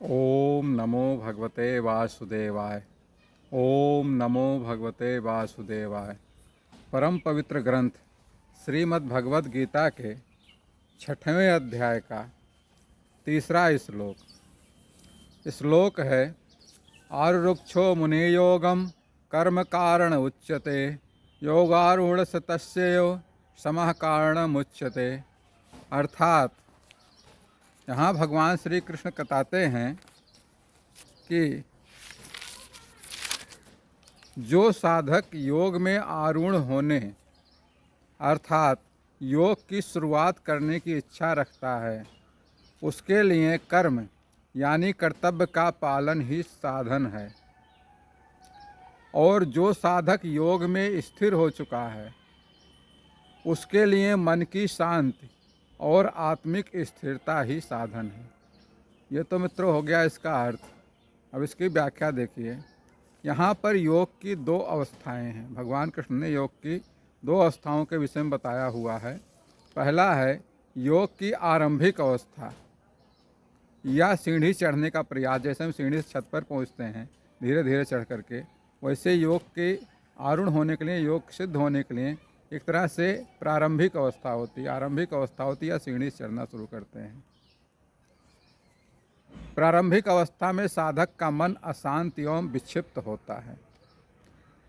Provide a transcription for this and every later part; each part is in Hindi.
ओम नमो भगवते वासुदेवाय। ओम नमो भगवते वासुदेवाय। परम पवित्र ग्रंथ श्रीमद् भगवद गीता के 6वें अध्याय का तीसरा श्लोक है। आरुक्षो मुनियोगम कर्म कारण उच्यते योगारूढ़ तस्यो समः कारण उच्यते। अर्थात यहाँ भगवान श्री कृष्ण बताते हैं कि जो साधक योग में आरूढ़ होने अर्थात योग की शुरुआत करने की इच्छा रखता है, उसके लिए कर्म यानी कर्तव्य का पालन ही साधन है। और जो साधक योग में स्थिर हो चुका है, उसके लिए मन की शांति और आत्मिक स्थिरता ही साधन है। ये तो मित्रों हो गया इसका अर्थ। अब इसकी व्याख्या देखिए। यहाँ पर योग की दो अवस्थाएं हैं। भगवान कृष्ण ने योग की दो अवस्थाओं के विषय में बताया हुआ है। पहला है योग की आरंभिक अवस्था या सीढ़ी चढ़ने का प्रयास। जैसे हम सीढ़ी से छत पर पहुँचते हैं धीरे धीरे चढ़ करके, वैसे योग के आरूढ़ होने के लिए, योग सिद्ध होने के लिए एक तरह से प्रारंभिक अवस्था होती है, आरंभिक अवस्था होती है या सीढ़ी से चढ़ना शुरू करते हैं। प्रारंभिक अवस्था में साधक का मन अशांत एवं विक्षिप्त होता है।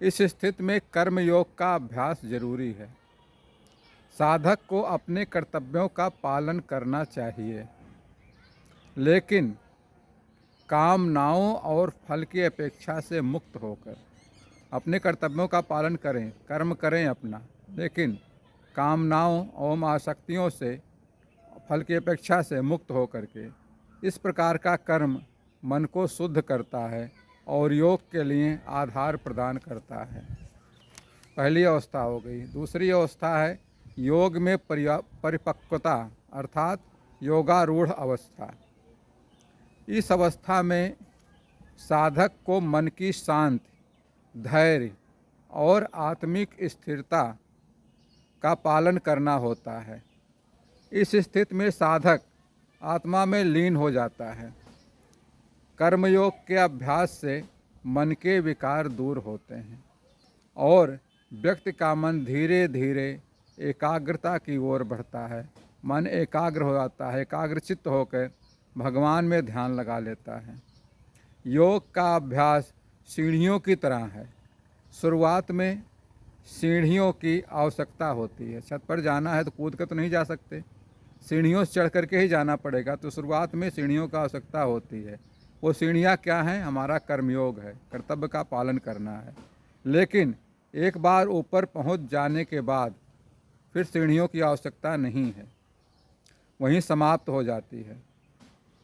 इस स्थिति में कर्म योग का अभ्यास जरूरी है। साधक को अपने कर्तव्यों का पालन करना चाहिए, लेकिन कामनाओं और फल की अपेक्षा से मुक्त होकर अपने कर्तव्यों का पालन करें, कर्म करें अपना, लेकिन कामनाओं एवं आसक्तियों से, फल की अपेक्षा से मुक्त होकर के इस प्रकार का कर्म मन को शुद्ध करता है और योग के लिए आधार प्रदान करता है। पहली अवस्था हो गई। दूसरी अवस्था है योग में परिपक्वता अर्थात योगारूढ़ अवस्था। इस अवस्था में साधक को मन की शांति, धैर्य और आत्मिक स्थिरता का पालन करना होता है। इस स्थिति में साधक आत्मा में लीन हो जाता है। कर्मयोग के अभ्यास से मन के विकार दूर होते हैं और व्यक्ति का मन धीरे धीरे एकाग्रता की ओर बढ़ता है। मन एकाग्र हो जाता है, एकाग्रचित्त होकर भगवान में ध्यान लगा लेता है। योग का अभ्यास सीढ़ियों की तरह है। शुरुआत में सीढ़ियों की आवश्यकता होती है। छत पर जाना है तो कूद कर तो नहीं जा सकते, सीढ़ियों से चढ़ करके ही जाना पड़ेगा। तो शुरुआत में सीढ़ियों का आवश्यकता होती है। वो सीढ़ियाँ क्या हैं? हमारा कर्मयोग है, कर्तव्य का पालन करना है। लेकिन एक बार ऊपर पहुंच जाने के बाद फिर सीढ़ियों की आवश्यकता नहीं है, वहीं समाप्त हो जाती है।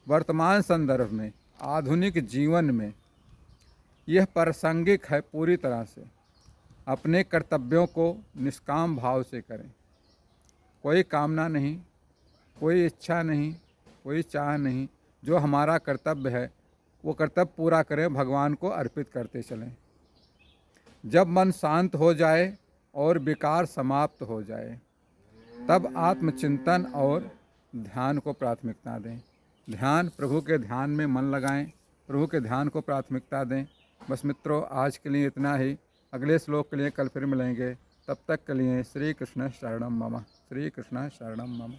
वर्तमान संदर्भ में, आधुनिक जीवन में यह प्रासंगिक है। पूरी तरह से अपने कर्तव्यों को निष्काम भाव से करें। कोई कामना नहीं, कोई इच्छा नहीं, कोई चाह नहीं। जो हमारा कर्तव्य है वो कर्तव्य पूरा करें, भगवान को अर्पित करते चलें। जब मन शांत हो जाए और विकार समाप्त हो जाए, तब आत्मचिंतन और ध्यान को प्राथमिकता दें। ध्यान, प्रभु के ध्यान में मन लगाएं, प्रभु के ध्यान को प्राथमिकता दें। बस मित्रों, आज के लिए इतना ही। अगले श्लोक के लिए कल फिर मिलेंगे। तब तक के लिए श्री कृष्ण शरणम मम। श्री कृष्ण शरणम मम।